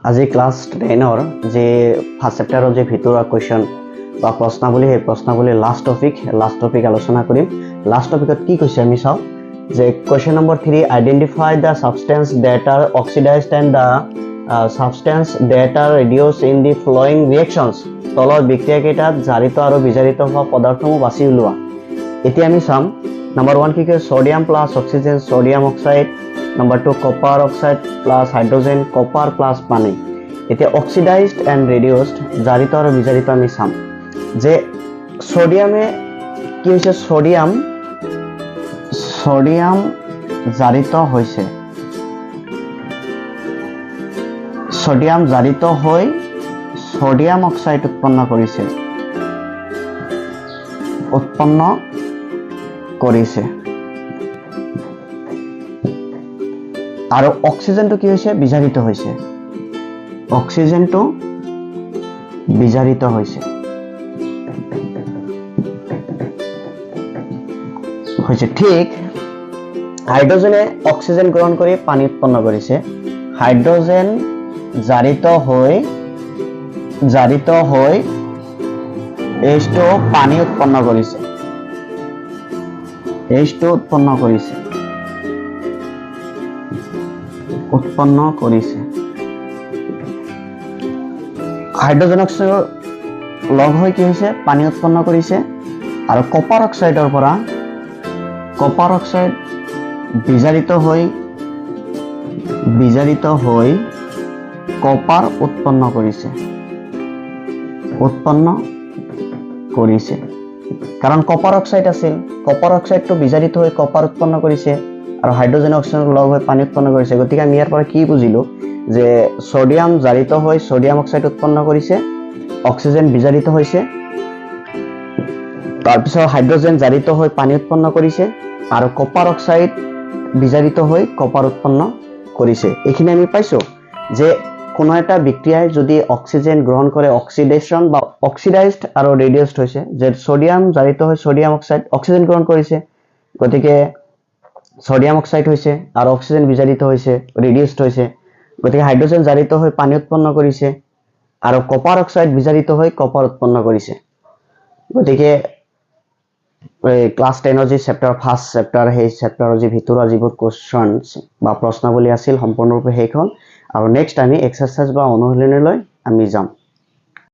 আজি ক্লাস 10 যে ফাৰ্স্ট চ্যাপ্টাৰৰ যে ভিতৰুৱা কোৱেশ্চন বা প্ৰশ্নাৱলী সেই প্ৰশ্নাৱলী লাষ্ট টপিক আলোচনা কৰিম। লাষ্ট টপিকত কি কৈছে আমি চাও যে question number 3 identify the substance that are oxidised and the substance that are reduced in the following reactions. তলৰ বিক্ৰিয়াকেইটাত জাৰিত আৰু বিজাৰিত হোৱা পদাৰ্থসমূহ বাছি উলিওৱা। এতিয়া আমি চাম নম্বৰ 1 কি কয় sodium plus oxygen sodium oxide. Number 2 copper oxide plus hydrogen copper plus পানি। এতিয়া oxidized and reduced জারিত আৰু বিজাৰিত আমি চাম যে সোডিয়ামে কি হৈছে সোডিয়াম জাৰিত হৈছে সোডিয়াম জাৰিত হৈ সোডিয়াম অক্সাইড উৎপন্ন কৰিছে আৰু অক্সিজেনটো কি হৈছে বিজাৰিত হৈছে ঠিক হাইড্ৰোজেনে অক্সিজেন গ্ৰহণ কৰি পানী উৎপন্ন কৰিছে। হাইড্ৰোজেন জাৰিত হৈ H2 পানী উৎপন্ন কৰিছে হাইড্ৰোজেন অক্সাইড লগ হৈ কি হৈছে পানী উৎপন্ন কৰিছে। আৰু কপাৰ অক্সাইডৰ পৰা কপাৰ অক্সাইড বিজাৰিত হৈ কপাৰ উৎপন্ন কৰিছে কাৰণ কপাৰ অক্সাইড আছিল, কপাৰ অক্সাইডটো বিজাৰিত হৈ কপাৰ উৎপন্ন কৰিছে আৰু হাইড্ৰোজেন অক্সিজেন লগ হৈ পানী উৎপন্ন কৰিছে। গতিকে আমি ইয়াৰ পৰা কি বুজিলো যে সোডিয়াম জাৰিত হৈ সোডিয়াম অক্সাইড উৎপন্ন কৰিছে, অক্সিজেন বিজাৰিত হৈছে, তাৰপিছত হাইড্ৰোজেন জাৰিত হৈ পানী উৎপন্ন কৰিছে আৰু কপাৰ অক্সাইড বিজাৰিত হৈ কপাৰ উৎপন্ন কৰিছে। এইখিনি আমি পাইছো যে কোনো এটা বিক্ৰিয়াই যদি অক্সিজেন গ্ৰহণ কৰে অক্সিডেশন বা অক্সিডাইজড আৰু ৰিডিউসড হৈছে যে সোডিয়াম জাৰিত হৈ সোডিয়াম অক্সাইড অক্সিজেন গ্ৰহণ কৰিছে, গতিকে সোডিয়াম অক্সাইড হৈছে আৰু অক্সিজেন বিজাৰিত হৈছে ৰিডিউসড হৈছে, গতিকে হাইড্ৰোজেন জাৰিত হৈ পানী উৎপন্ন কৰিছে আৰু কপাৰ অক্সাইড বিজাৰিত হৈ কপাৰ উৎপন্ন কৰিছে। গতিকে class 10 G chapter first chapter সেই চ্যাপ্টাৰৰ যি ভিতৰুৱা যিবোৰ কোৱেশ্চনছ বা প্ৰশ্নাৱলী আছিল সম্পূৰ্ণৰূপে শেষ হ'ল আৰু নেক্সট আমি এক্সাৰসাইজ বা অনুশীলনীলৈ আমি যাম।